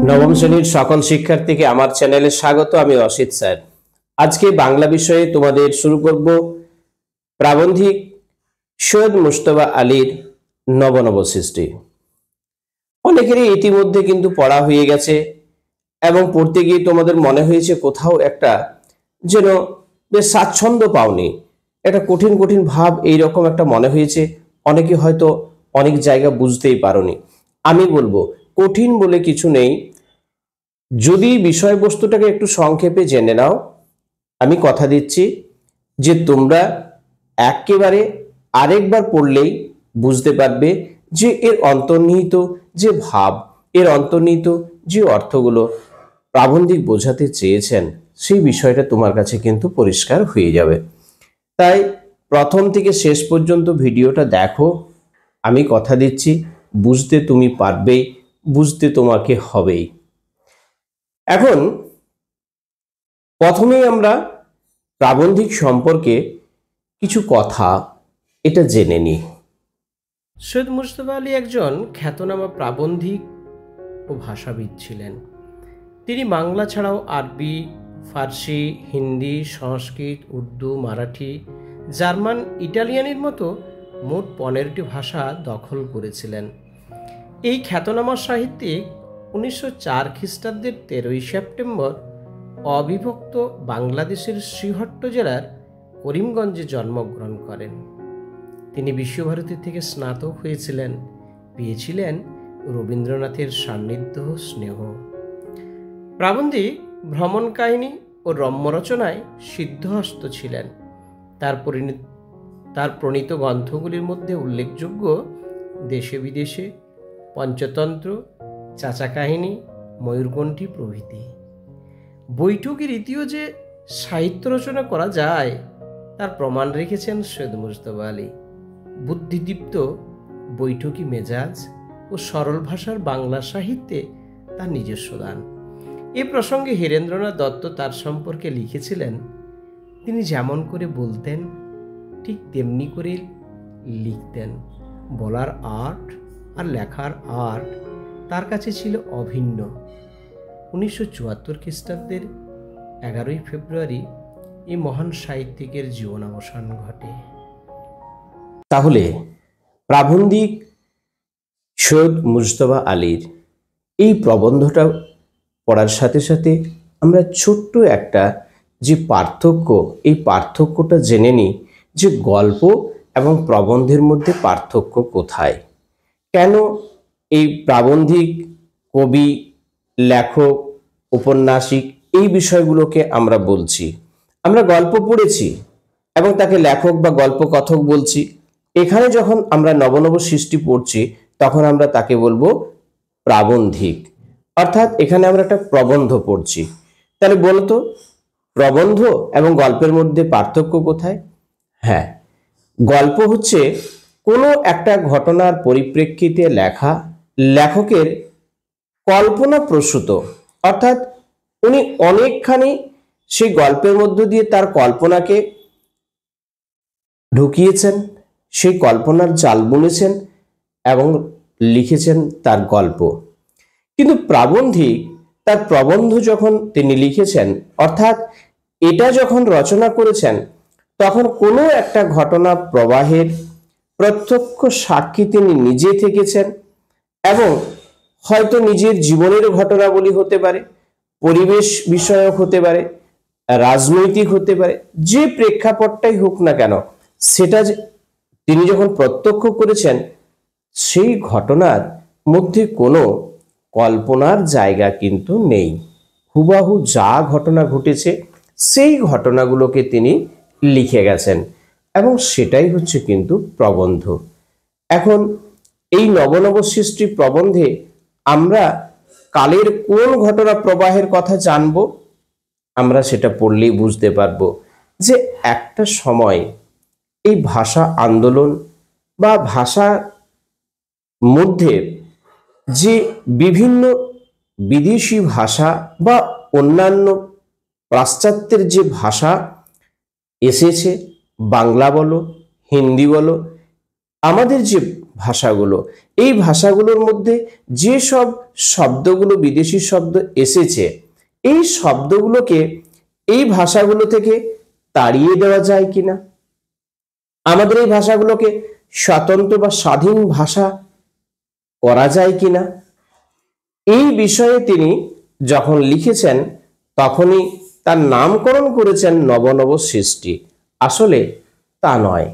নবম শ্রেণীর সকল শিক্ষার্থীকে আমার চ্যানেলে স্বাগত। আমি অসিত স্যার। আজকে বাংলা বিষয়ে তোমাদের শুরু করব প্রাবন্ধিক সৈয়দ মুজতবা আলীর নব নব সৃষ্টি। অনেকেরই ইতিমধ্যে কিন্তু পড়া হয়ে গেছে এবং পড়তে গিয়ে তোমাদের মনে হয়েছে কোথাও একটা যেন বেশ স্বাচ্ছন্দ্য পাওনি, একটা কঠিন কঠিন ভাব এইরকম একটা মনে হয়েছে। অনেকে হয়তো অনেক জায়গা বুঝতেই পারোনি। আমি বলবো কঠিন বলে কিছু নেই, যদি বিষয়বস্তুটাকে একটু সংক্ষেপে জেনে নাও। আমি কথা দিচ্ছি যে তোমরা একেবারে আরেকবার পড়লেই বুঝতে পারবে যে এর অন্তর্নিহিত যে ভাব, এর অন্তর্নিহিত যে অর্থগুলো প্রাবন্ধিক বোঝাতে চেয়েছেন, সেই বিষয়টা তোমার কাছে কিন্তু পরিষ্কার হয়ে যাবে। তাই প্রথম থেকে শেষ পর্যন্ত ভিডিওটা দেখো। আমি কথা দিচ্ছি বুঝতে তুমি পারবেই, বুঝতে তোমাকে হবেই। এখন প্রথমেই আমরা প্রাবন্ধিক সম্পর্কে কিছু কথা এটা জেনে নিই। সৈয়দ মুজতবা আলী একজন খ্যাতনামা প্রাবন্ধিক ও ভাষাবিদ ছিলেন। তিনি বাংলা ছাড়াও আরবি, ফার্সি, হিন্দি, সংস্কৃত, উর্দু, মারাঠি, জার্মান, ইটালিয়ানের মতো মোট 15টি ভাষা দখল করেছিলেন। এই খ্যাতনামা সাহিত্যিক 1904 খ্রিস্টাব্দের 13ই সেপ্টেম্বর অবিভক্ত বাংলাদেশের শ্রীহট্ট জেলার করিমগঞ্জে জন্মগ্রহণ করেন। তিনি বিশ্বভারতী থেকে স্নাতক হয়েছিলেন, পেয়েছিলেন রবীন্দ্রনাথের সান্নিধ্য স্নেহ। প্রাবন্ধিক ভ্রমণ কাহিনী ও রম্য রচনায় সিদ্ধহস্ত ছিলেন। তার প্রণীত গ্রন্থগুলির মধ্যে উল্লেখযোগ্য দেশে বিদেশে, পঞ্চতন্ত্র, চাচা কাহিনী, ময়ূরকণ্ঠী প্রভৃতি। বৈঠকি রীতিও যে সাহিত্য রচনা করা যায় তার প্রমাণ রেখেছেন সৈয়দ মুজতবা আলী। বুদ্ধিদীপ্ত বৈঠকি মেজাজ ও সরল ভাষার বাংলা সাহিত্যে তার নিজস্ব দান। এ প্রসঙ্গে হীরেন্দ্রনাথ দত্ত তার সম্পর্কে লিখেছিলেন, তিনি যেমন করে বলতেন ঠিক তেমনি করে লিখতেন। বলার আর্ট আর লেখার আর্ট তার কাছে ছিল অভিন্ন। 1974 খ্রিস্টাব্দের 11ই ফেব্রুয়ারি এই মহান সাহিত্যিকের জীবনাবসান ঘটে। তাহলে প্রাবন্ধিক সৈয়দ মুজতবা আলীর এই প্রবন্ধটা পড়ার সাথে সাথে আমরা ছোট্ট একটা যে পার্থক্য, এই পার্থক্যটা জেনে নিই যে গল্প এবং প্রবন্ধের মধ্যে পার্থক্য কোথায়, কেন এই প্রাবন্ধিক কবি, লেখক, ঔপন্যাসিক এই বিষয়গুলোকে আমরা বলছি। আমরা গল্প পড়েছি এবং তাকে লেখক বা গল্প কথক বলছি। এখানে যখন আমরা নবনব সৃষ্টি পড়ছি তখন আমরা তাকে বলবো প্রাবন্ধিক, অর্থাৎ এখানে আমরা একটা প্রবন্ধ পড়ছি। তাহলে বলতো প্রবন্ধ এবং গল্পের মধ্যে পার্থক্য কোথায়? হ্যাঁ, গল্প হচ্ছে কোনো একটা ঘটনার পরিপ্রেক্ষিতে লেখা, লেখকের কল্পনা প্রসূত, অর্থাৎ উনি অনেকখানি সেই গল্পের মধ্য দিয়ে তার কল্পনাকে ঢুকিয়েছেন, সেই কল্পনার জাল বুনেছেন এবং লিখেছেন তার গল্প। কিন্তু প্রাবন্ধিক তার প্রবন্ধ যখন তিনি লিখেছেন, অর্থাৎ এটা যখন রচনা করেছেন, তখন কোনো একটা ঘটনা প্রবাহের প্রত্যক্ষ সাক্ষী তিনি নিজে থেকেছেন এবং হয়তো নিজের জীবনের ঘটনাবলী হতে পারে, পরিবেশ বিষয়ক হতে পারে, রাজনৈতিক হতে পারে, যে প্রেক্ষাপটটাই হোক না কেন, সেটা তিনি যখন প্রত্যক্ষ করেছেন সেই ঘটনার মধ্যে কোনো কল্পনার জায়গা কিন্তু নেই। হুবাহু যা ঘটনা ঘটেছে সেই ঘটনাগুলোকে তিনি লিখে গেছেন এবং সেটাই হচ্ছে কিন্তু প্রবন্ধ। এখন এই নবনব সৃষ্টি প্রবন্ধে আমরা কালের কোন ঘটনা প্রবাহের কথা জানব, আমরা সেটা পড়লেই বুঝতে পারবো যে একটা সময় এই ভাষা আন্দোলন বা ভাষার মধ্যে যে বিভিন্ন বিদেশি ভাষা বা অন্যান্য পাশ্চাত্যের যে ভাষা এসেছে, বাংলা বলো, হিন্দি বলো, আমাদের যে ভাষাগুলো, এই ভাষাগুলোর মধ্যে যে সব শব্দগুলো বিদেশি শব্দ এসেছে, এই শব্দগুলোকে এই ভাষাগুলো থেকে তাড়িয়ে দেওয়া যায় কিনা, আমাদের এই ভাষাগুলোকে স্বতন্ত্র বা স্বাধীন ভাষা করা যায় কিনা, এই বিষয়ে তিনি যখন লিখেছেন তখনই তার নামকরণ করেছেন নবনব সৃষ্টি। আসলে তা নয়,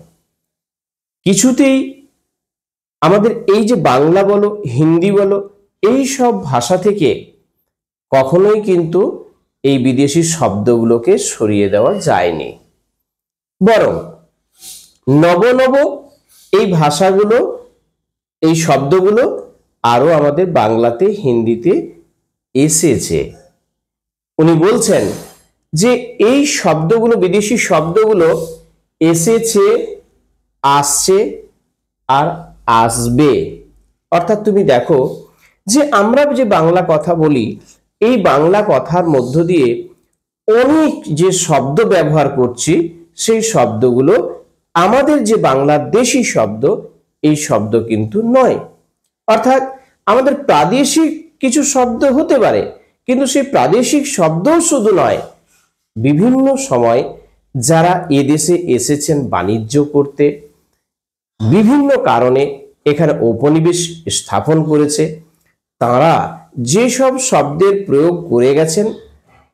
কিছুতেই আমাদের এই যে বাংলা বলো হিন্দি বলো এই সব ভাষা থেকে কখনোই কিন্তু এই বিদেশি শব্দগুলোকে সরিয়ে দেওয়া যায়নি, বরং নবনব এই ভাষাগুলো এই শব্দগুলো আরো আমাদের বাংলাতে হিন্দিতে এসেছে। উনি বলছেন যে এই শব্দগুলো বিদেশি শব্দগুলো এসেছে, আসছে আর আসবে। অর্থাৎ তুমি দেখো যে আমরা যে বাংলা কথা বলি, এই বাংলা কথার মধ্য দিয়ে অনেক যে শব্দ ব্যবহার করছি, সেই শব্দগুলো আমাদের যে বাংলার দেশি শব্দ, এই শব্দ কিন্তু নয়। অর্থাৎ আমাদের প্রাদেশিক কিছু শব্দ হতে পারে, কিন্তু সেই প্রাদেশিক শব্দও শুধু নয়, বিভিন্ন সময় যারা এদেশে এসেছেন বাণিজ্য করতে, বিভিন্ন কারণে এখানে উপনিবেশ স্থাপন করেছে, তারা যেসব শব্দের প্রয়োগ করে গেছেন,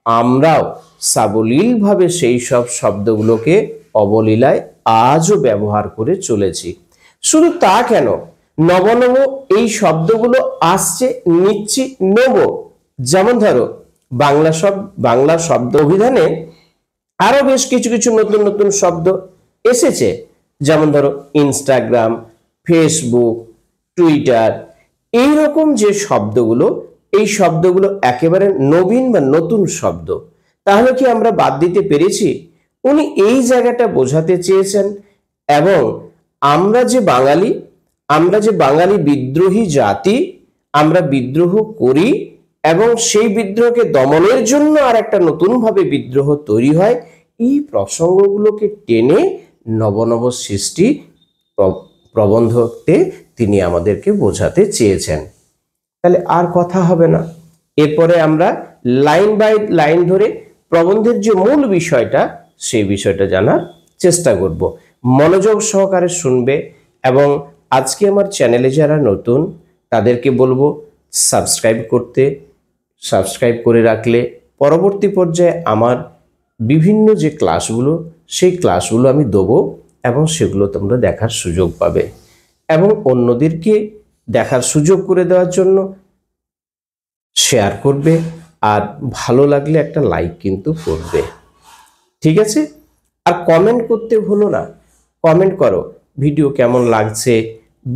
আমরাও সাবলীলভাবে সেই সব শব্দগুলোকে অবলীলায় আজও ব্যবহার করে চলেছি। শুধু তা কেন, নবনব এই শব্দগুলো আসছে, নিচ্ছি, নেব। যেমন ধরো বাংলা শব্দ অভিধানে আরো বেশ কিছু কিছু নতুন নতুন শব্দ এসেছে। যেমন ধরো ইনস্টাগ্রাম, ফেসবুক, টুইটার, এইরকম যে শব্দগুলো, এই শব্দগুলো একেবারে নবীন বা নতুন শব্দ। তাহলে কি আমরা বাদ দিতে পেরেছি? উনি এই জায়গাটা বোঝাতে চেয়েছেন। এবং আমরা যে বাঙালি বিদ্রোহী জাতি, আমরা বিদ্রোহ করি এবং সেই বিদ্রোহকে দমনের জন্য আর একটা নতুন ভাবে বিদ্রোহ তৈরি হয়, এই প্রসঙ্গগুলোকে টেনে নবনব সৃষ্টি প্রবন্ধতে তিনি আমাদেরকে বোঝাতে চেয়েছেন। তাহলে আর কথা হবে না, এরপরে আমরা লাইন বাই লাইন ধরে প্রবন্ধের যে মূল বিষয়টা, সেই বিষয়টা জানার চেষ্টা করব। মনোযোগ সহকারে শুনবে এবং আজকে আমার চ্যানেলে যারা নতুন তাদেরকে বলবো সাবস্ক্রাইব করতে। সাবস্ক্রাইব করে রাখলে পরবর্তী পর্যায়ে আমার বিভিন্ন যে ক্লাসগুলো, সেই ক্লাসগুলো আমি দেবো এবং সেগুলো তোমরা দেখার সুযোগ পাবে। এবং অন্যদেরকে দেখার সুযোগ করে দেওয়ার জন্য শেয়ার করবে, আর ভালো লাগলে একটা লাইক কিন্তু করবে, ঠিক আছে? আর কমেন্ট করতে ভুলো না, কমেন্ট করো ভিডিও কেমন লাগছে,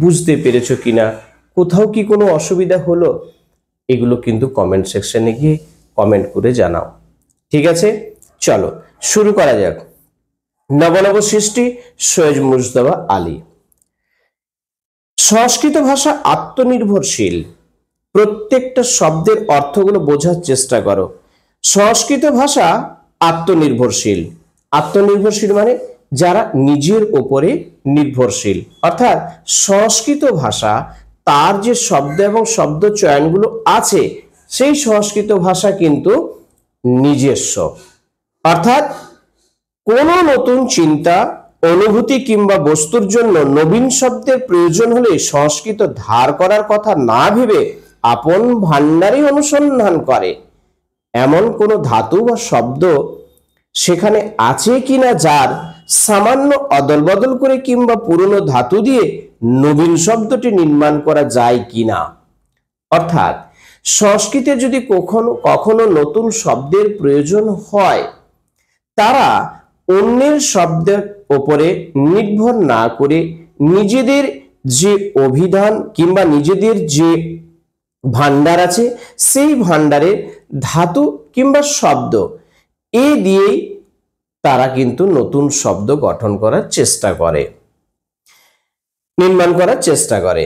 বুঝতে পেরেছো কিনা, কোথাও কি কোনো অসুবিধা হলো, এগুলো কিন্তু কমেন্ট সেকশনে গিয়ে কমেন্ট করে জানাও, ঠিক আছে? চলো শুরু করা যাক। নবনব সৃষ্টি, সৈয়দ মুজতবা আলী। সংস্কৃত ভাষা আত্মনির্ভরশীল। প্রত্যেকটা শব্দের অর্থগুলো বোঝার চেষ্টা করো। সংস্কৃত ভাষা আত্মনির্ভরশীল। আত্মনির্ভরশীল মানে যারা নিজের উপরে নির্ভরশীল। অর্থাৎ সংস্কৃত ভাষা তার যে শব্দ এবং শব্দ চয়নগুলো আছে, সেই সংস্কৃত ভাষা কিন্তু নিজস্ব। অর্থাৎ কোনো নতুন চিন্তা, অনুভূতি কিংবা বস্তুর জন্য নবীন শব্দের প্রয়োজন হলে সংস্কৃত ধার করার কথা না ভেবে আপন ভান্ডারে অনুসন্ধান করে। এমন কোনো ধাতু বা শব্দ সেখানে আছে কিনা যার সামান্য অদল বদল করে কিংবা পুরনো ধাতু দিয়ে নবীন শব্দটি নির্মাণ করা যায় কিনা। অর্থাৎ সংস্কৃতে যদি কখনো নতুন শব্দের প্রয়োজন হয়, তারা অন্যের শব্দের উপরে নির্ভর না করে নিজেদের যে অভিধান কিংবা নিজেদের যে ভান্ডার আছে, সেই ভান্ডারের ধাতু কিংবা শব্দ দিয়েই তারা কিন্তু নতুন শব্দ গঠন করার চেষ্টা করে, নির্মাণ করার চেষ্টা করে।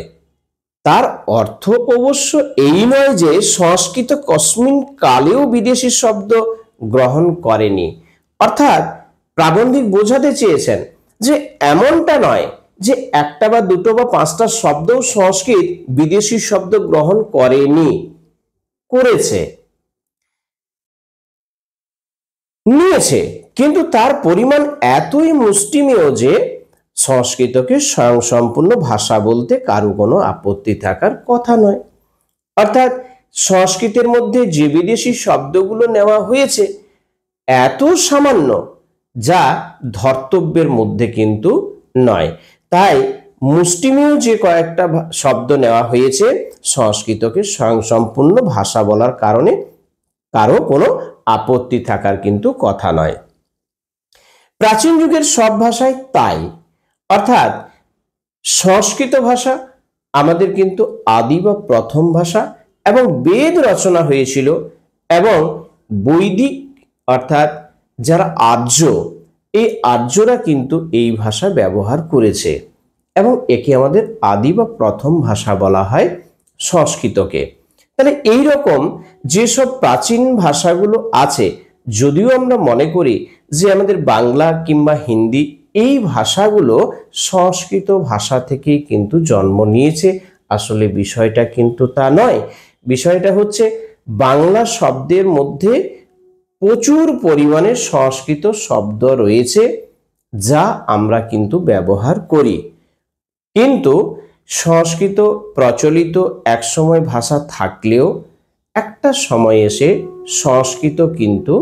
তার অর্থ অবশ্য এই নয় যে সংস্কৃত কস্মিন কালেও বিদেশি শব্দ গ্রহণ করেনি। অর্থাৎ প্রাবন্ধিক বোঝাতে চেয়েছেন যে এমনটা নয় যে একটা বা দুটো বা পাঁচটা শব্দও সংস্কৃত বিদেশি শব্দ গ্রহণ করেনি, করেছে, নিয়েছে, কিন্তু তার পরিমাণ এতই মুষ্টিমেয় যে সংস্কৃতকে স্বয়ংসম্পূর্ণ ভাষা বলতে কারো কোনো আপত্তি থাকার কথা নয়। অর্থাৎ সংস্কৃতের মধ্যে যে বিদেশি শব্দগুলো নেওয়া হয়েছে এত সামান্য যা ধর্তব্যের মধ্যে কিন্তু নয়। তাই মুষ্টিমেয় যে কয়েকটা শব্দ নেওয়া হয়েছে সংস্কৃতকে স্বয়ংসম্পূর্ণ ভাষা বলার কারণে কারো কোনো আপত্তি থাকার কিন্তু কথা নয়। প্রাচীন যুগের সব ভাষায় তাই, অর্থাৎ সংস্কৃত ভাষা আমাদের কিন্তু আদি বা প্রথম ভাষা এবং বেদ রচনা হয়েছিল এবং বৈদিক অর্থাৎ যারা আর্য, এই আর্যরা কিন্তু এই ভাষা ব্যবহার করেছে এবং একে আমাদের আদি বা প্রথম ভাষা বলা হয় সংস্কৃতকে। তাহলে এই রকম যেসব প্রাচীন ভাষাগুলো আছে, যদিও আমরা মনে করি যে আমাদের বাংলা কিংবা হিন্দি এই ভাষাগুলো সংস্কৃত ভাষা থেকেই কিন্তু জন্ম নিয়েছে, আসলে বিষয়টা কিন্তু তা নয়। বিষয়টা হচ্ছে বাংলা শব্দের মধ্যে প্রচুর পরিমাণে সংস্কৃত শব্দ রয়েছে যা আমরা কিন্তু ব্যবহার করি, কিন্তু সংস্কৃত প্রচলিত একসময় ভাষা থাকলেও একটা সময় এসে সংস্কৃত কিন্তু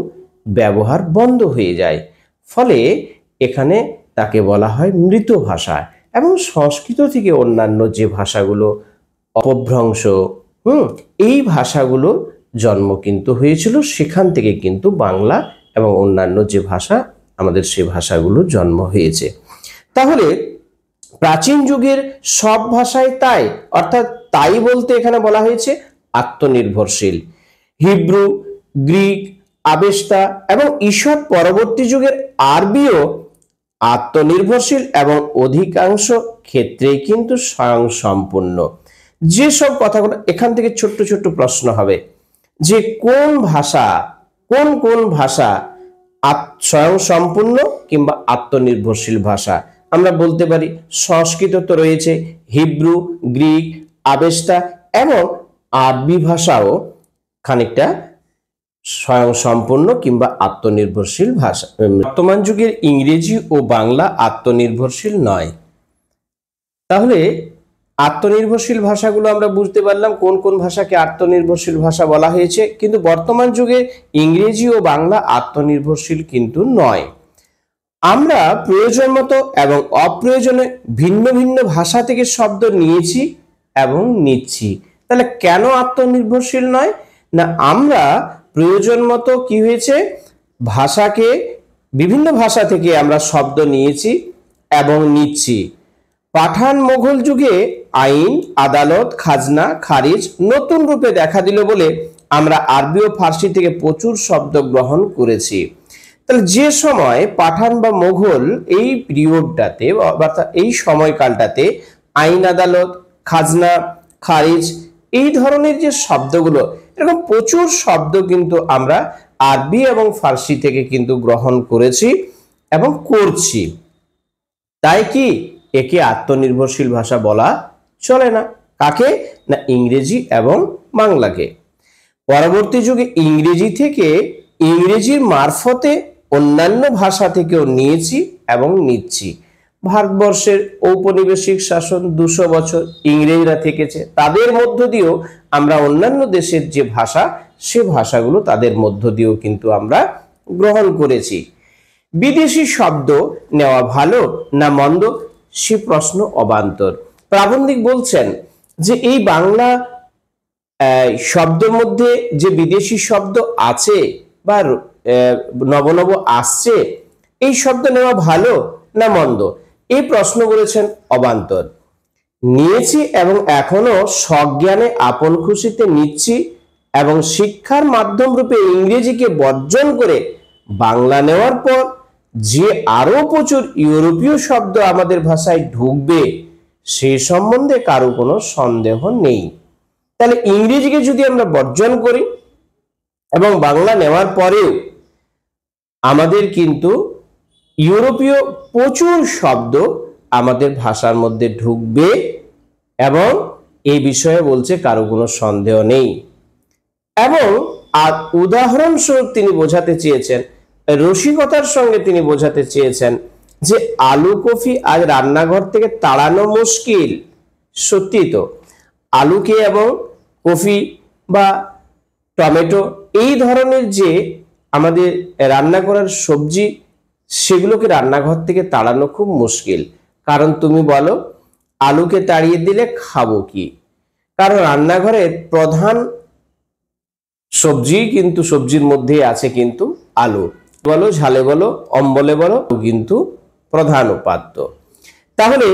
ব্যবহার বন্ধ হয়ে যায়, ফলে এখানে তাকে বলা হয় মৃত ভাষা। এবং সংস্কৃত থেকে অন্যান্য যে ভাষাগুলো অপভ্রংশ এই ভাষাগুলো জন্ম কিন্তু হয়েছিল, সেখান থেকে কিন্তু বাংলা এবং অন্যান্য যে ভাষা আমাদের সে ভাষাগুলো জন্ম হয়েছে। তাহলে প্রাচীন যুগের সব ভাষায় তাই, অর্থাৎ তাই বলতে এখানে বলা হয়েছে আত্মনির্ভরশীল। হিব্রু, গ্রিক, আবেস্তা এবং ঈষৎ পরবর্তী যুগের আরবিও আত্মনির্ভরশীল এবং অধিকাংশ ক্ষেত্রেই কিন্তু স্বয়ংসম্পূর্ণ। যেসব কথাগুলো এখান থেকে ছোট্ট ছোট্ট প্রশ্ন হবে যে কোন ভাষা স্বয়ংসম্পূর্ণ কিংবা আত্মনির্ভরশীল ভাষা। আমরা বলতে পারি সংস্কৃত তো রয়েছে, হিব্রু, গ্রিক, আবেস্তা এবং আরবি ভাষাও খানিকটা স্বয়ংসম্পূর্ণ কিংবা আত্মনির্ভরশীল ভাষা। বর্তমান যুগের ইংরেজি ও বাংলা আত্মনির্ভরশীল নয়। তাহলে আত্মনির্ভরশীল ভাষাগুলো আমরা বুঝতে পারলাম কোন কোন ভাষাকে আত্মনির্ভরশীল ভাষা বলা হয়েছে, কিন্তু বর্তমান যুগে ইংরেজি ও বাংলা আত্মনির্ভরশীল কিন্তু নয়। আমরা প্রয়োজন মতো এবং অপ্রয়োজনে ভিন্ন ভিন্ন ভাষা থেকে শব্দ নিয়েছি এবং নিচ্ছি। তাহলে কেন আত্মনির্ভরশীল নয়? না, আমরা প্রয়োজন মতো কি হয়েছে, ভাষাকে বিভিন্ন ভাষা থেকে আমরা শব্দ নিয়েছি এবং নিচ্ছি। পাঠান মোগল যুগে আইন, আদালত, খাজনা, খারিজ নতুন রূপে দেখা দিল বলে আমরা আরবি ও ফার্সি থেকে প্রচুর শব্দ গ্রহণ করেছি। তাহলে যে সময় পাঠান বা মোগল এই পিরিয়ডটাতে অর্থাৎ এই সময়কালটাতে আইন, আদালত, খাজনা, খারিজ এই ধরনের যে শব্দগুলো, এরকম প্রচুর শব্দ কিন্তু আমরা আরবি এবং ফার্সি থেকে কিন্তু গ্রহণ করেছি এবং করছি। তাই কি একে আত্মনির্ভরশীল ভাষা বলা চলে না। কাকে? না, ইংরেজি এবং বাংলাকে। পরবর্তী যুগে ইংরেজি থেকে ইংরেজির মারফতে অন্যান্য ভাষা থেকেও নিয়েছি এবং নিচ্ছি। ভারতবর্ষের ঔপনিবেশিক শাসন 200 বছর ইংরেজরা থেকেছে, তাদের মধ্য দিয়েও আমরা অন্যান্য দেশের যে ভাষা সে ভাষাগুলো তাদের মধ্য দিয়েও কিন্তু আমরা গ্রহণ করেছি। বিদেশি শব্দ নেওয়া ভালো না মন্দ সে প্রশ্ন অবান্তর। প্রাবন্ধিক বলছেন যে এই বাংলা শব্দের মধ্যে যে বিদেশি শব্দ আছে বা নবনব আসছে, এই শব্দ নেওয়া ভালো না মন্দ এই প্রশ্ন বলেছেন অবান্তর। নিয়েছি এবং এখনো সজ্ঞানে আপন খুশিতে নিচ্ছি এবং শিক্ষার মাধ্যম রূপে ইংরেজিকে বর্জন করে বাংলা নেওয়ার পর যে আরো প্রচুর ইউরোপীয় শব্দ আমাদের ভাষায় ঢুকবে সে সম্বন্ধে কারো কোনো সন্দেহ নেই। তাহলে ইংরেজিকে যদি আমরা বর্জন করি এবং বাংলা নেওয়ার পরেও আমাদের কিন্তু ইউরোপীয় প্রচুর শব্দ আমাদের ভাষার মধ্যে ঢুকবে এবং এই বিষয়ে বলছে কারো কোনো সন্দেহ নেই। এবং আর উদাহরণস্বরূপ তিনি বোঝাতে চেয়েছেন, রসিকতার সঙ্গে তিনি বোঝাতে চেয়েছেন যে আলু কফি আজ রান্নাঘর থেকে তাড়ানো মুশকিল। সত্যি তো, আলুকে এবং কফি বা টমেটো এই ধরনের যে আমাদের রান্না করার সবজি, সেগুলোকে রান্নাঘর থেকে তাড়ানো খুব মুশকিল। কারণ তুমি বলো আলুকে তাড়িয়ে দিলে খাবো কি? কারণ রান্নাঘরের প্রধান সবজি কিন্তু সবজির মধ্যে আছে কিন্তু আলু, বলো ঝালে বলো অম্বলে বলো, কিন্তু প্রধান উপাত্ত। তাহলে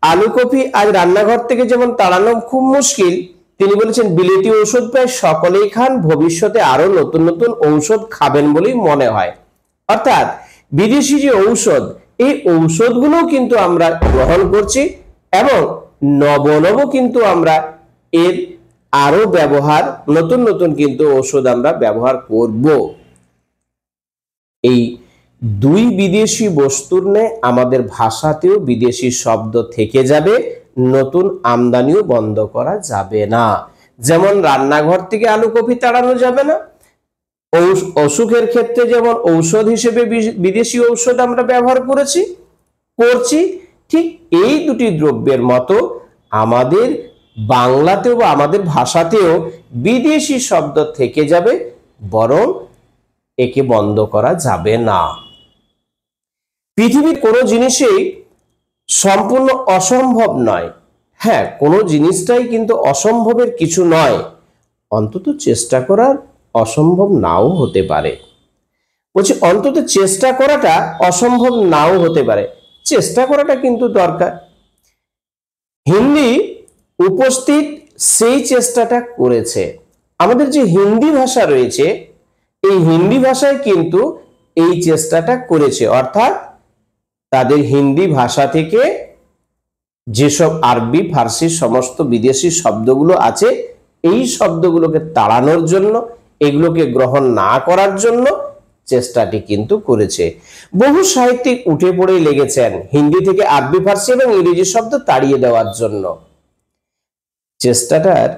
আলু কফি আজ রান্নাঘর থেকে যেমন তাড়ানো খুব মুশকিল, তিনি বলেছেন বিলেতি ঔষধ প্রায় সকলেই খান, ভবিষ্যতে আরো নতুন নতুন ঔষধ খাবেন বলেই মনে হয়। অর্থাৎ বিদেশি যে ঔষধ, এই ঔষধগুলো কিন্তু আমরা গ্রহণ করছি এবং নব কিন্তু আমরা এর আরো ব্যবহার, নতুন নতুন কিন্তু ঔষধ আমরা ব্যবহার করব। এই দুই বিদেশি বস্তুর ন্যায় আমাদের ভাষাতেও বিদেশি শব্দ থেকে যাবে, নতুন আমদানিও বন্ধ করা যাবে না। যেমন রান্নাঘর থেকে আলু কফি তাড়ানো যাবে না, অসুখের ক্ষেত্রে যেমন ঔষধ হিসেবে বিদেশি ঔষধ আমরা ব্যবহার করছি, ঠিক এই দুটি দ্রব্যের মতো আমাদের বাংলাতেও বা আমাদের ভাষাতেও বিদেশি শব্দ থেকে যাবে, বরং একে বন্ধ করা যাবে না। পৃথিবীর কোনো জিনিসই সম্পূর্ণ অসম্ভব নয়। হ্যাঁ, কোনো জিনিসটাই কিন্তু অসম্ভবের কিছু নয়, অন্তত চেষ্টা করার অসম্ভব নাও হতে পারে। বলছি অন্তত চেষ্টা করাটা অসম্ভব নাও হতে পারে, চেষ্টা করাটা কিন্তু দরকার। হিন্দি উপস্থিত সেই চেষ্টাটা করেছে। আমাদের যে হিন্দি ভাষা রয়েছে, এই হিন্দি ভাষায় কিন্তু এই চেষ্টাটা করেছে, অর্থাৎ তাদের হিন্দি ভাষা থেকে যেসব আরবি ফার্সি সমস্ত বিদেশি শব্দগুলো আছে, এই শব্দগুলোকে তাড়ানোর জন্য, এগুলোকে গ্রহণ না করার জন্য চেষ্টাটি কিন্তু করেছে। বহু সাহিত্যিক উঠে পড়েই লেগেছেন হিন্দি থেকে আরবি ফার্সি এবং ইংরেজি শব্দ তাড়িয়ে দেওয়ার জন্য। চেষ্টাটার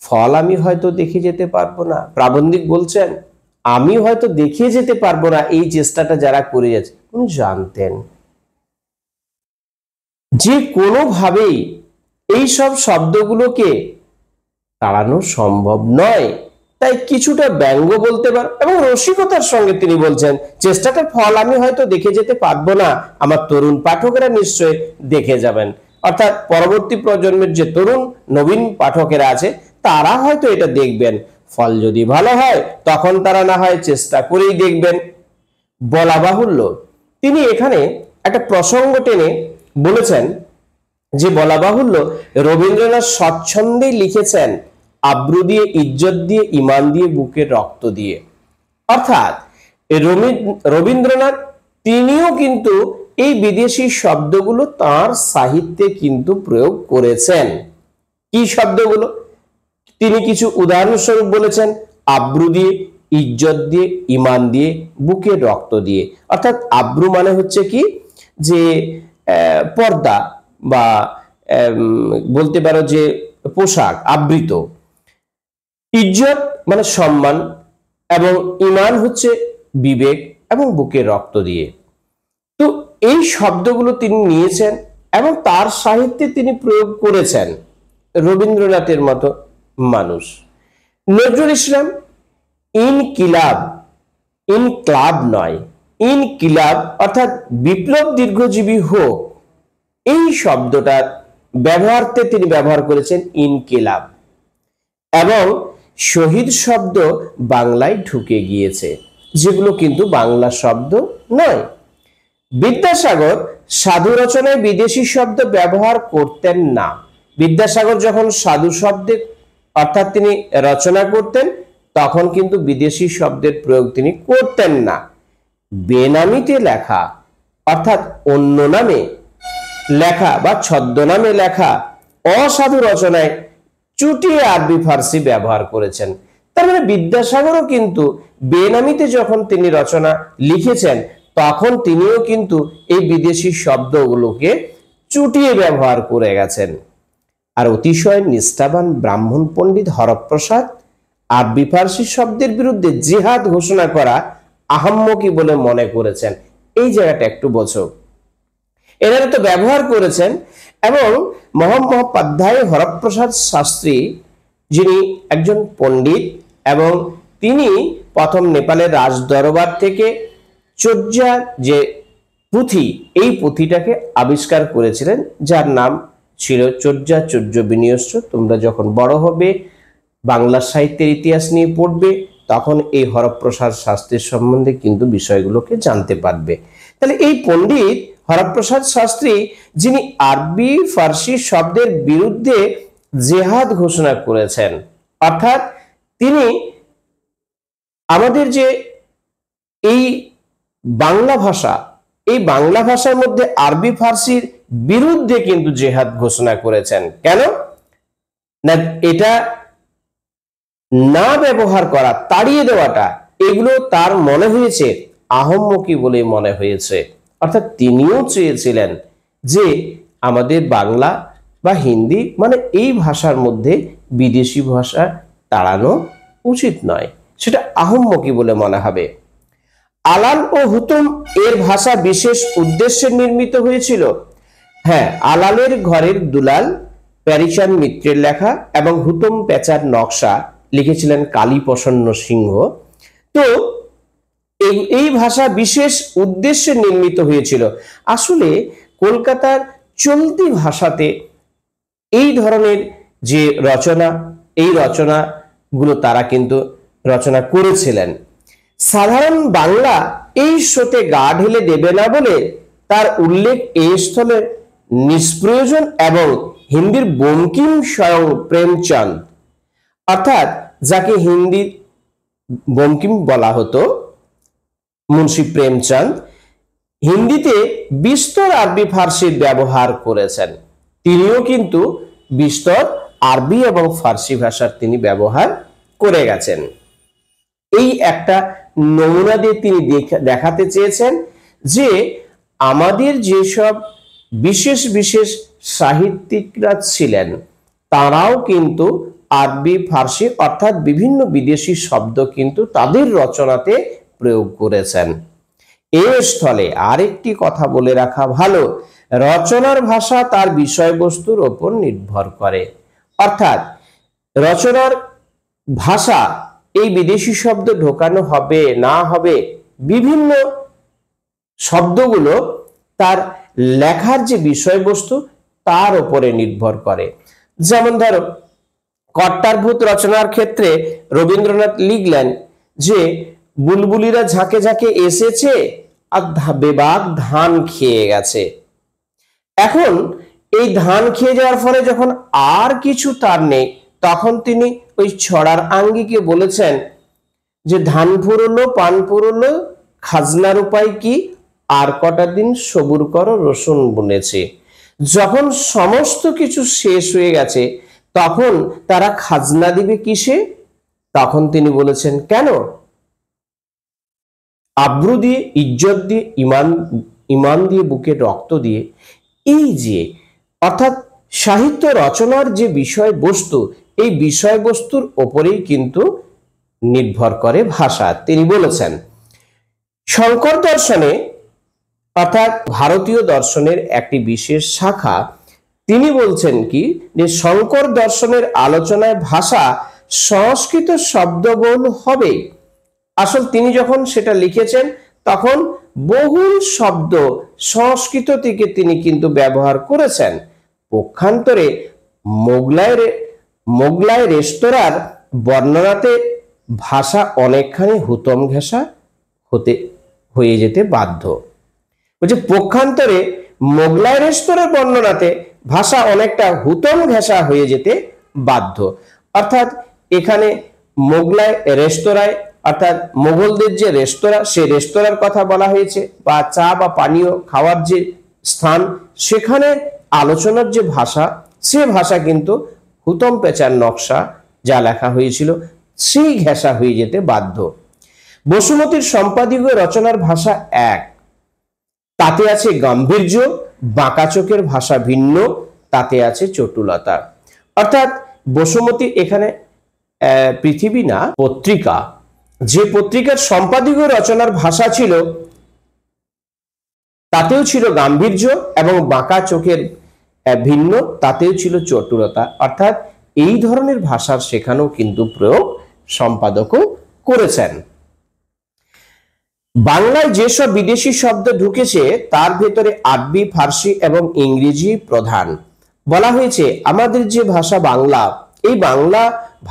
ফল আমি হয়তো দেখে যেতে পারবো না, প্রাবন্ধিক বলছেন আমি হয়তো দেখিয়ে যেতে পারবো না এই চেষ্টাটা যারা করে যাচ্ছে, উনি জানতেন যে কোনোভাবেই এই সব শব্দগুলোকে তাড়ানো সম্ভব নয়। তাই কিছুটা ব্যঙ্গ বলতে পার এবং রসিকতার সঙ্গে তিনি বলছেন চেষ্টাটার ফল আমি হয়তো দেখে যেতে পারবো না, আমার তরুণ পাঠকেরা নিশ্চয় দেখে যাবেন। অর্থাৎ পরবর্তী প্রজন্মের যে তরুণ নবীন পাঠকেরা আছে, তারা হয়তো এটা দেখবেন, ফল যদি ভালো হয় তখন তারা না হয় চেষ্টা করেই দেখবেন। বলা বাহুল্য তিনি এখানে একটা প্রসঙ্গ টেনে বলেছেন যে বলা বাহুল্য রবীন্দ্রনাথ স্বচ্ছন্দেই লিখেছেন আব্রু দিয়ে, ইজ্জত দিয়ে, ইমান দিয়ে, বুকের রক্ত দিয়ে। অর্থাৎ রবীন্দ্রনাথ তিনিও কিন্তু এই বিদেশি শব্দগুলো তার সাহিত্যে কিন্তু প্রয়োগ করেছেন। কি শব্দগুলো তিনি কিছু উদাহরণস্বরূপ বলেছেন, আব্রু দিয়ে, ইজ্জত দিয়ে, ইমান দিয়ে, বুকের রক্ত দিয়ে। অর্থাৎ আব্রু মানে হচ্ছে কি যে পর্দা বা বলতে পারো যে পোশাক আবৃত, ইজ্জত মানে সম্মান, এবং ইমান হচ্ছে বিবেক, এবং বুকের রক্ত দিয়ে। তো এই শব্দগুলো তিনি নিয়েছেন এবং তার সাহিত্যে তিনি প্রয়োগ করেছেন রবীন্দ্রনাথের মতো মানুষ। নজরুল ইসলাম ইনকিলাব নয়, ইনকিলাব অর্থাৎ বিপ্লব দীর্ঘজীবী হোক, এই শব্দটার ব্যবহারতে তিনি ব্যবহার করেছেন ইনকিলাব। এবং শহীদ শব্দ বাংলায় ঢুকে গিয়েছে, যেগুলো কিন্তু বাংলা শব্দ নয়। বিদ্যাসাগর সাধু রচনায় বিদেশি শব্দ ব্যবহার করতেন না। বিদ্যাসাগর যখন সাধু শব্দে অর্থাৎ তিনি রচনা করতেন, তখন কিন্তু বিদেশি শব্দের প্রয়োগ তিনি করতেন না। বেনামিতে লেখা অর্থাৎ অন্য নামে লেখা বা ছদ্মনামে লেখা অসাধু রচনায় চুটিয়ে আরবি ফার্সি ব্যবহার করেছেন। তার মানে বিদ্যাসাগরও কিন্তু বেনামিতে যখন তিনি রচনা লিখেছেন, তখন তিনিও কিন্তু এই বিদেশি শব্দগুলোকে চুটিয়ে ব্যবহার করে গেছেন। আর অতিশয় নিষ্ঠাবান ব্রাহ্মণ পণ্ডিত হরপ্রসাদ আরবি ফার্সি শব্দের বিরুদ্ধে জিহাদ ঘোষণা করা আহাম্মকি বলে মনে করেছেন। এই জায়গাটা একটু বোঝো। এনারা তো ব্যবহার করেছেন, এবং মহামহোপাধ্যায় হরপ্রসাদ শাস্ত্রী, যিনি একজন পণ্ডিত, এবং তিনি প্রথম নেপালের রাজদরবার থেকে চর্যা যে পুঁথি, এই পুঁথিটাকে আবিষ্কার করেছিলেন, যার নাম ছিল চর্যা চর্য বিন্যস্ত। তোমরা যখন বড় হবে, বাংলা সাহিত্যের ইতিহাস নিয়ে পড়বে, তখন এই হরপ্রসাদ শাস্ত্রীর সম্বন্ধে কিন্তু বিষয়গুলোকে জানতে পারবে। তাহলে এই পণ্ডিত হরপ্রসাদ শাস্ত্রী, যিনি আরবি ফার্সি শব্দের বিরুদ্ধে জেহাদ ঘোষণা করেছেন, অর্থাৎ তিনি আমাদের যে এই বাংলা ভাষা, এই বাংলা ভাষার মধ্যে আরবি ফার্সির বিরুদ্ধে কিন্তু জেহাদ ঘোষণা করেছেন। কেন না, এটা না ব্যবহার করা, তাড়িয়ে দেওয়াটা, এগুলো তার মনে হয়েছে আহম্মকি বলে মনে হয়েছে। অর্থাৎ তিনিও চেয়েছিলেন যে আমাদের বাংলা বা হিন্দি, মানে এই ভাষার মধ্যে বিদেশি ভাষা তাড়ানো উচিত নয়, সেটা আহম্মকি বলে মনে হবে। আলাল ও হুতুম এর ভাষা বিশেষ উদ্দেশ্যে নির্মিত হয়েছিল। হ্যাঁ, আলালের ঘরের দুলাল প্যারিচাঁদ মিত্রের লেখা, এবং হুতুম পেঁচার নকশা লিখেছিলেন কালীপ্রসন্ন সিংহ। তো এই ভাষা বিশেষ উদ্দেশ্যে নির্মিত হয়েছিল। আসলে কলকাতার চলতি ভাষাতে এই ধরনের যে রচনা, এই রচনাগুলো তারা কিন্তু রচনা করেছিলেন। সাধারণ বাংলা এই স্রোতে গা ঢেলে দেবে না বলে তার উল্লেখ এই স্থলে নিষ্প্রয়োজন, এবং হিন্দির বঙ্কিম স্বয়ং প্রেমচাঁদ, অর্থাৎ যাকে হিন্দি বঙ্কিম বলা হতো, মুন্সি প্রেমচাঁদ, হিন্দিতে বিস্তর আরবি ফার্সির ব্যবহার করেছেন। তিনিও কিন্তু বিস্তর আরবি এবং ফার্সি ভাষার তিনি ব্যবহার করে গেছেন। এই একটা নমুনা দিয়ে তিনি দেখাতে চেয়েছেন যে আমাদের যেসব বিশেষ বিশেষ সাহিত্যিকরা ছিলেন, তারাও কিন্তু আরবি ফার্সি অর্থাৎ বিভিন্ন বিদেশি শব্দ কিন্তু তাদের রচনাতে প্রয়োগ করেছেন। এই স্থলে আরেকটি কথা বলে রাখা ভালো, রচনার ভাষা তার বিষয়বস্তুর উপর নির্ভর করে। অর্থাৎ রচনার ভাষা, এই বিদেশি শব্দ ঢোকানো হবে না হবে, বিভিন্ন শব্দগুলো তার লেখার যে বিষয়বস্তু তার উপরে নির্ভর করে। যেমন ধরো, কর্তারভূত রচনার ক্ষেত্রে রবীন্দ্রনাথ লিখলেন যে বুলবুলিরা ঝাঁকে ঝাঁকে এসেছে আর বেবাক ধান খেয়ে গেছে। এখন এই ধান খেয়ে যাওয়ার ফলে যখন আর কিছু তার নেই, তখন তিনি ওই ছড়ার আঙ্গিকে বলেছেন যে ধান ফুরলো, পান ফুরলো, খাজনার উপায় কি, আর কটা দিন সবুর করো, রসুন বুনেছে। যখন সমস্ত কিছু শেষ হয়ে গেছে, তখন তারা খাজনা দিবে কিসে? তখন তিনি বলেছেন, কেন? আব্রু দিয়ে, ইজ্জত দিয়ে, ইমান দিয়ে, বুকের রক্ত দিয়ে। এই যে অর্থাৎ সাহিত্য রচনার যে বিষয়বস্তু, এই বিষয়বস্তুর ওপরেই কিন্তু নির্ভর করে ভাষা। তিনি বলেছেন শঙ্কর দর্শনে, অর্থাৎ ভারতীয় দর্শনের একটি বিশেষ শাখা, তিনি বলছেন কি যে শঙ্কর দর্শনের আলোচনায় ভাষা সংস্কৃত শব্দবহুল হবে। আসল তিনি যখন সেটা লিখেছেন, তখন বহুল শব্দ সংস্কৃত থেকে তিনি কিন্তু ব্যবহার করেছেন। পক্ষান্তরে মোগলাই রেস্তোরাঁর বর্ণনাতে ভাষা অনেকখানি হুতম ঘেঁষা হয়ে যেতে বাধ্য। বলছে পক্ষান্তরে মোগলাই রেস্তোরাঁর বর্ণনাতে ভাষা অনেকটা হুতম ঘেঁষা হয়ে যেতে বাধ্য। অর্থাৎ এখানে মোগলাই রেস্তোরাঁয়, অর্থাৎ মোগলদের যে রেস্তোরাঁ, সেই রেস্তোরাঁর কথা বলা হয়েছে, বা চা বা পানীয় খাওয়ার যে স্থান, সেখানে আলোচনার যে ভাষা, সে ভাষা কিন্তু হুতম পেঁচার নকশা যা লেখা হয়েছিল সেই ঘেঁষা হয়ে যেতে বাধ্য। বসুমতীর সম্পাদকীয় রচনার ভাষা এক, তাতে আছে গাম্ভীর্য, বাঁকা চোখের ভাষা ভিন্ন, তাতে আছে চটুলতা। অর্থাৎ বসুমতী এখানে পৃথিবী না, পত্রিকা, যে পত্রিকার সম্পাদকীয় রচনার ভাষা ছিল তাতেও ছিল গাম্ভীর্য, এবং বাঁকা চোখের ভিন্ন, তাতেও ছিল চটুলতা। অর্থাৎ এই ধরনের ভাষার সেখানেও কিন্তু প্রয়োগ সম্পাদকও করেছেন। বাংলায় যেসব বিদেশি শব্দ ঢুকেছে তার ভেতরে আরবি, ফার্সি এবং ইংরেজি প্রধান। বলা হয়েছে আমাদের যে ভাষা বাংলা, এই বাংলা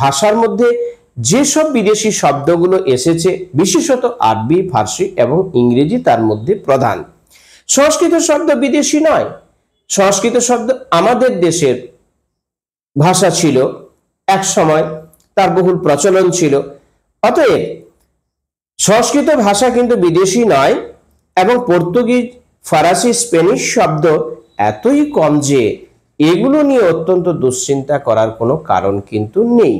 ভাষার মধ্যে যেসব বিদেশি শব্দগুলো এসেছে, বিশেষত আরবি, ফার্সি এবং ইংরেজি তার মধ্যে প্রধান। সংস্কৃত শব্দ বিদেশি নয়, সংস্কৃত শব্দ আমাদের দেশের ভাষা ছিল, এক সময় তার বহুল প্রচলন ছিল। অতএব সংস্কৃত ভাষা কিন্তু বিদেশি নয়, এবং পর্তুগিজ, ফরাসি, স্পেনিশ শব্দ এতই কম যে এগুলো নিয়ে অত্যন্ত দুশ্চিন্তা করার কোনো কারণ কিন্তু নেই।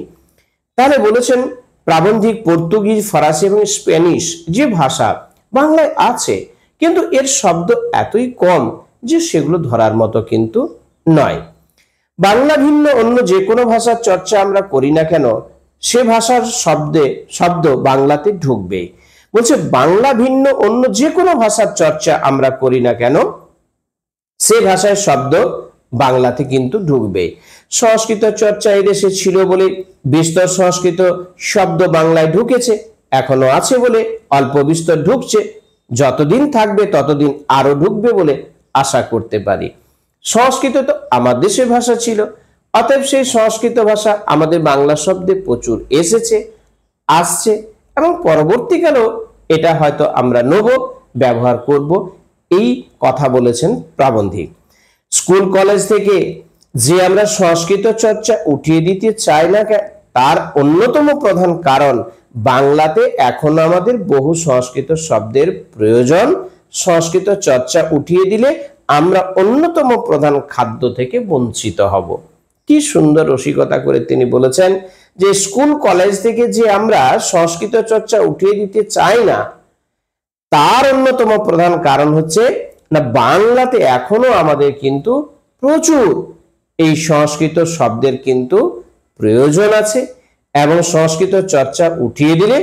তাহলে বলেছেন প্রাবন্ধিক পর্তুগিজ, ফরাসি এবং স্পেনিশ যে ভাষা বাংলায় আছে, কিন্তু এর শব্দ এতই কম যে সেগুলো ধরার মতো কিন্তু নয়। বাংলা ভিন্ন অন্য যে কোনো ভাষার চর্চা আমরা করি না কেন, সে ভাষার শব্দ বাংলাতে ঢুকবে। বলছে বাংলা ভিন্ন অন্য যে কোনো ভাষার চর্চা আমরা করি না কেন, সে ভাষার শব্দ বাংলাতে কিন্তু ঢুকবে। সংস্কৃত চর্চা এদেশে ছিল বলে বিস্তর সংস্কৃত শব্দ বাংলায় ঢুকেছে, এখনো আছে বলে অল্প বিস্তর ঢুকছে, যতদিন থাকবে ততদিন আরো ঢুকবে বলে আশা করতে পারি। সংস্কৃত তো আমার দেশের ভাষা ছিল, অতএব সেই সংস্কৃত ভাষা আমাদের বাংলা শব্দে প্রচুর এসেছে, আসছে, এবং পরবর্তীকালেও এটা হয়তো আমরা নেব, ব্যবহার করব, এই কথা বলেছেন প্রাবন্ধিক। স্কুল কলেজ থেকে যে আমরা সংস্কৃত চর্চা উঠিয়ে দিতে চাই না, তার অন্যতম প্রধান কারণ বাংলাতে এখনো আমাদের বহু সংস্কৃত শব্দের প্রয়োজন। সংস্কৃত চর্চা উঠিয়ে দিলে আমরা অন্যতম প্রধান খাদ্য থেকে বঞ্চিত হব। কি সুন্দর রসিকতা করে তিনি বলেছেন যে স্কুল কলেজ থেকে যে আমরা সংস্কৃত চর্চা উঠিয়ে দিতে চাই না, তার অন্যতম প্রধান কারণ হচ্ছে না বাংলাতে এখনো আমাদের কিন্তু প্রচুর এই সংস্কৃত শব্দের কিন্তু প্রয়োজন আছে, এবং সংস্কৃত চর্চা উঠিয়ে দিলে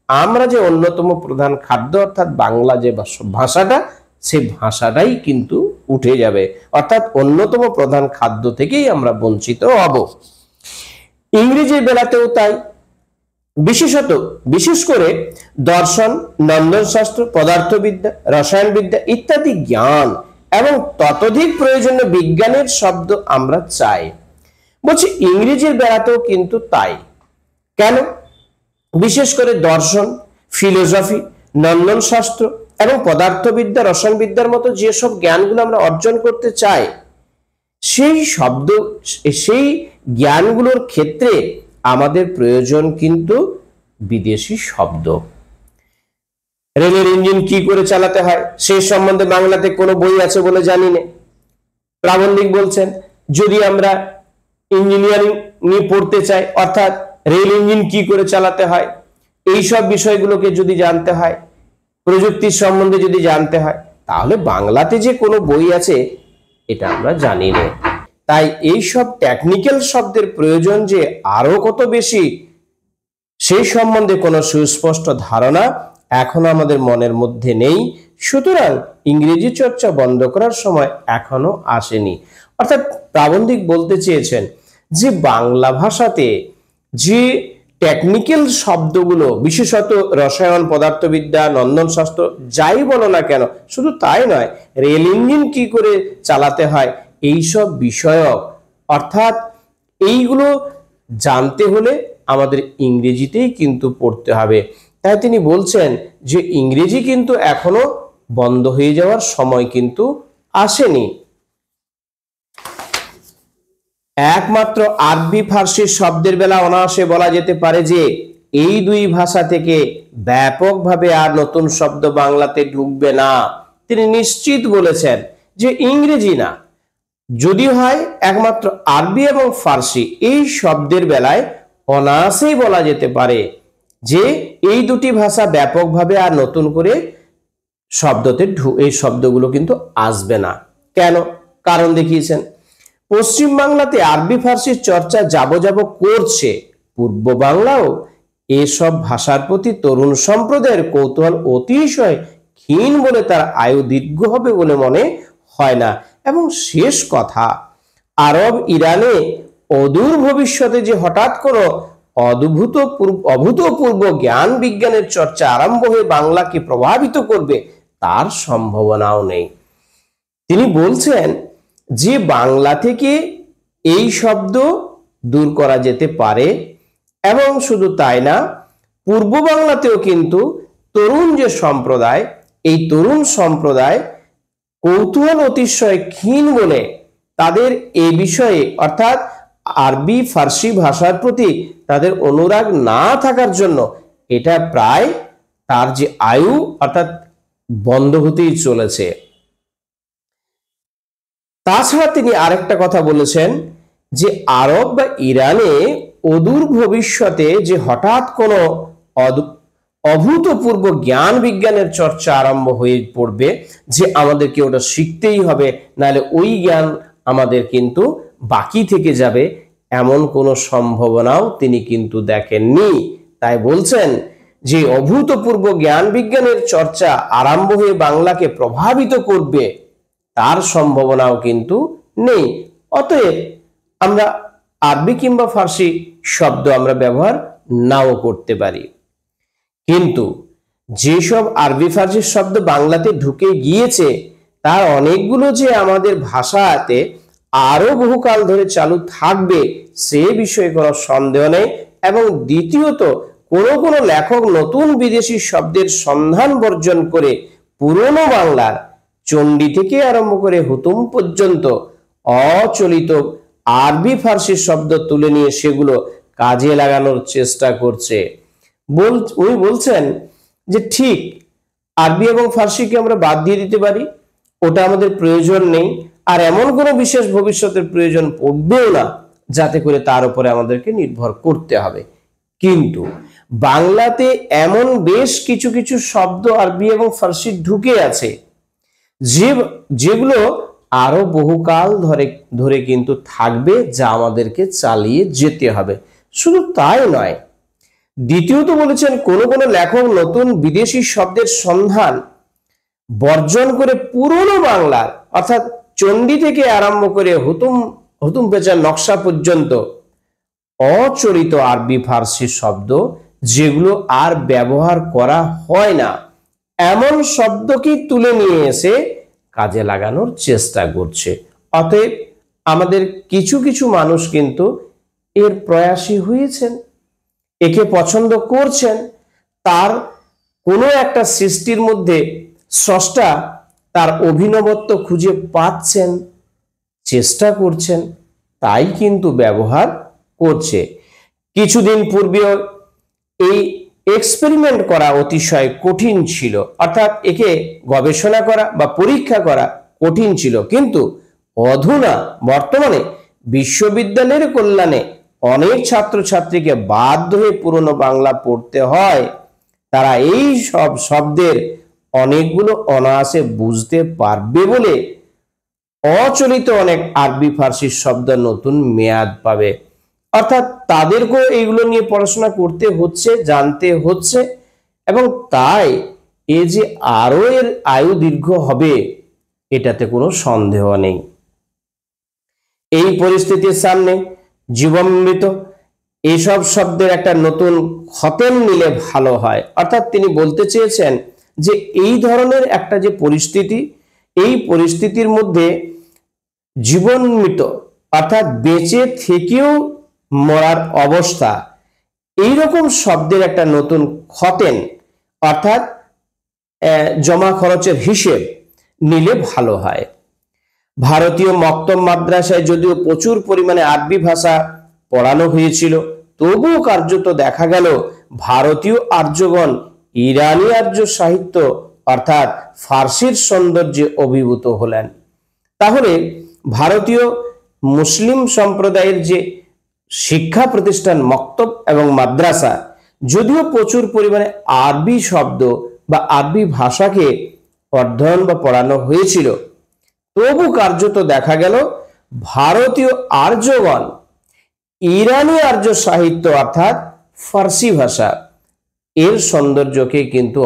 আমরা যে অন্যতম প্রধান খাদ্য অর্থাৎ বাংলা যে ভাষাটা, সে ভাষাটাই কিন্তু উঠে যাবে, অর্থাৎ অন্যতম প্রধান খাদ্য থেকেই আমরা বঞ্চিত হব। ইংরেজির বেলাতেও তাই, বিশেষ করে দর্শন, নন্দনশাস্ত্র, পদার্থবিদ্যা, রসায়নবিদ্যা ইত্যাদি জ্ঞান এবং ততোধিক প্রয়োজনীয় বিজ্ঞানের শব্দ আমরা চাই। বলছি ইংরেজির বেলাতেও কিন্তু তাই। কেন? বিশেষ করে দর্শন, ফিলোসফি, নন্দনশাস্ত্র এবং পদার্থবিদ্যা, রসায়নবিদ্যার মতো যেসব জ্ঞানগুলো আমরা অর্জন করতে চাই, সেই জ্ঞানগুলোর ক্ষেত্রে আমাদের প্রয়োজন কিন্তু বিদেশি শব্দ। রেলের ইঞ্জিন কি করে চালাতে হয় সেই সম্বন্ধে বাংলাতে কোনো বই আছে বলে জানি না। প্রাবন্ধিক বলছেন যদি আমরা ইঞ্জিনিয়ারিং নিয়ে পড়তে চাই, অর্থাৎ রেল ইঞ্জিন কি করে চালাতে হয়, এই সব বিষয়গুলোকে যদি জানতে হয়, প্রযুক্তির সম্বন্ধে যদি জানতে হয়, তাহলে বাংলাতে যে কোনো বই আছে এটা আমরা জানি না। তাই এই সব টেকনিক্যাল শব্দের প্রয়োজন যে আরো কত বেশি, সেই সম্বন্ধে কোনো সুস্পষ্ট ধারণা এখনো আমাদের মনের মধ্যে নেই। সুতরাং ইংরেজি চর্চা বন্ধ করার সময় এখনো আসেনি। অর্থাৎ প্রাবন্ধিক বলতে চেয়েছেন যে বাংলা ভাষাতে যে টেকনিক্যাল শব্দগুলো, বিশেষত রসায়ন, পদার্থবিদ্যা, নন্দনশাস্ত্র যাই বলো না কেন, শুধু তাই নয়, রেল ইঞ্জিন কি করে চালাতে হয় এইসব বিষয়ক, অর্থাৎ এইগুলো জানতে হলে আমাদের ইংরেজিতেই কিন্তু পড়তে হবে। তাই তিনি বলছেন যে ইংরেজি কিন্তু এখনো বন্ধ হয়ে যাওয়ার সময় কিন্তু আসেনি। একমাত্র আরবি ফার্সি শব্দের বেলা অনায়াসে বলা যেতে পারে যে এই দুই ভাষা থেকে ব্যাপকভাবে আর নতুন শব্দ বাংলাতে ঢুকবে না। তিনি নিশ্চিত বলেছেন যে ইংরেজি না, যদি হয় একমাত্র আরবি এবং ফার্সি এই শব্দের বেলায় অনায়াসেই বলা যেতে পারে যে এই দুটি ভাষা ব্যাপকভাবে আর নতুন করে এই শব্দগুলো কিন্তু আসবে না। কেন? কারণ দেখিয়েছেন, পশ্চিম বাংলাতে আরবি ফার্সির চর্চা যাবো করছে, পূর্ব বাংলাও এসব ভাষার প্রতি তরুণ সম্প্রদায়ের কৌতূহল অতিশয় ক্ষীণ বলে তার আয়ু দীর্ঘ হবে বলে মনে হয় না। এবং শেষ কথা, আরব ইরানে অদূর ভবিষ্যতে যে হঠাৎ কোনো অভূতপূর্ব জ্ঞান বিজ্ঞানের চর্চা আরম্ভ হয়ে বাংলাকে প্রভাবিত করবে তার সম্ভাবনাও নেই। তিনি বলছেন যে বাংলা থেকে এই শব্দ দূর করা যেতে পারে, এবং শুধু তাই না, পূর্ব বাংলাতেও কিন্তু তরুণ যে সম্প্রদায়, এই তরুণ সম্প্রদায় কৌতূহল অতিশয় ক্ষীণ বলে তাদের এই বিষয়ে অর্থাৎ আরবি ফার্সি ভাষার প্রতি তাদের অনুরাগ না থাকার জন্য এটা প্রায় তার যে আয়ু অর্থাৎ বন্ধ হতেই চলেছে। তাছাড়া তিনি আরেকটা কথা বলেছেন যে আরব বা ইরানে অদূর ভবিষ্যতে যে হঠাৎ কোনো অভূতপূর্ব জ্ঞান বিজ্ঞানের চর্চা আরম্ভ হয়ে পড়বে, যে আমাদেরকে ওটা শিখতেই হবে, নাহলে ওই জ্ঞান আমাদের কিন্তু বাকি থেকে যাবে, এমন কোনো সম্ভাবনাও তিনি কিন্তু দেখেননি। তাই বলছেন যে অভূতপূর্ব জ্ঞান বিজ্ঞানের চর্চা আরম্ভ হয়ে বাংলাকে প্রভাবিত করবে তার সম্ভাবনাও কিন্তু নেই। অতএব আমরা আরবি কিংবা ফার্সি শব্দ আমরা ব্যবহার নাও করতে পারি, কিন্তু যেসব আরবি ফার্সি শব্দ বাংলাতে ঢুকে গিয়েছে তার অনেকগুলো যে আমাদের ভাষাতে আরো বহুকাল ধরে চালু থাকবে সে বিষয়ে কোনো সন্দেহ নেই। এবং দ্বিতীয়ত, কোনো লেখক নতুন বিদেশি শব্দের সন্ধান বর্জন করে পুরনো বাংলার চণ্ডী থেকে আরম্ভ করে হুতুম পর্যন্ত অচলিত আরবি ফার্সি শব্দ তুলে নিয়ে সেগুলো কাজে লাগানোর চেষ্টা করছে। উনি বলছেন যে ঠিক, আরবি এবং ফার্সিকে আমরা বাদ দিয়ে দিতে পারি, ওটা আমাদের প্রয়োজন নেই, আর এমন কোনো বিশেষ ভবিষ্যতের প্রয়োজন পড়বেও না যাতে করে তার উপরে আমাদেরকে নির্ভর করতে হবে। কিন্তু বাংলাতে এমন বেশ কিছু শব্দ আরবি এবং ফার্সি ঢুকে আছে যেগুলো আরো বহুকাল ধরে কিন্তু থাকবে, যা আমাদেরকে চালিয়ে যেতে হবে। শুধু তাই নয়, দ্বিতীয়ত বলেছেন কোনো লেখক নতুন বিদেশি শব্দের সন্ধান বর্জন করে পুরনো বাংলার অর্থাৎ চণ্ডী থেকে আরম্ভ করে হুতুম পেঁচার নকশা পর্যন্ত অচলিত আরবি ফার্সি শব্দ যেগুলো আর ব্যবহার করা হয় না এমন শব্দকে তুলে নিয়ে এসে কাজে লাগানোর চেষ্টা করছে। অতএব আমাদের কিছু মানুষ কিন্তু এর প্রয়াসী হয়েছেন, একে পছন্দ করছেন, তার কোনো একটা সৃষ্টির মধ্যে স্রষ্টা তার অভিনবত্ব খুঁজে পাচ্ছেন, চেষ্টা করছেন, তাই কিন্তু ব্যবহার করছে। কিছুদিন পূর্বেও এই এক্সপেরিমেন্ট করা অতিশয় কঠিন ছিল, অর্থাৎ একে গবেষণা করা বা পরীক্ষা করা কঠিন ছিল, কিন্তু অধুনা বর্তমানে বিশ্ববিদ্যালয়ের কল্যাণে অনেক ছাত্রছাত্রীকে বাধ্য হয়ে পুরনো বাংলা পড়তে হয়। তারা এই সব শব্দের অনেকগুলো অনায়াসে বুঝতে পারবে বলে অচলিত অনেক আরবি ফার্সি শব্দ নতুন মেয়াদ পাবে। অর্থাৎ তাদেরকেও এইগুলো নিয়ে পড়াশোনা করতে হচ্ছে, জানতে হচ্ছে, এবং তাই এই যে আরো এর আয়ু দীর্ঘ হবে এটাতে কোনো সন্দেহ নেই। এই পরিস্থিতির সামনে জীবনমৃত এইসব শব্দের একটা নতুন খতেম নিলে ভালো হয়। অর্থাৎ তিনি বলতে চেয়েছেন যে এই ধরনের একটা যে পরিস্থিতি, এই পরিস্থিতির মধ্যে জীবনমৃত অর্থাৎ বেঁচে থেকেও মরার অবস্থা, এইরকম শব্দের একটা নতুন খতেম অর্থাৎ জমা খরচের হিসেব নিলে ভালো হয়। ভারতীয় মক্তব মাদ্রাসায় যদিও প্রচুর পরিমাণে আরবি ভাষা পড়ানো হয়েছিল, তবুও কার্যত দেখা গেল ভারতীয় আর্যগণ ইরানি আর্য সাহিত্য অর্থাৎ ফার্সির সৌন্দর্যে অভিভূত হলেন। তাহলে ভারতীয় মুসলিম সম্প্রদায়ের যে শিক্ষা প্রতিষ্ঠান মক্তব এবং মাদ্রাসা যদিও প্রচুর পরিমাণে আরবি শব্দ বা আরবি ভাষাকে অধ্যয়ন বা পড়ানো হয়েছিল, তবু কার্যত দেখা গেল ভারতীয় আর্যগণ ইরানি আর্য সাহিত্য অর্থাৎ ফার্সি ভাষা এর সৌন্দর্যকে কিন্তু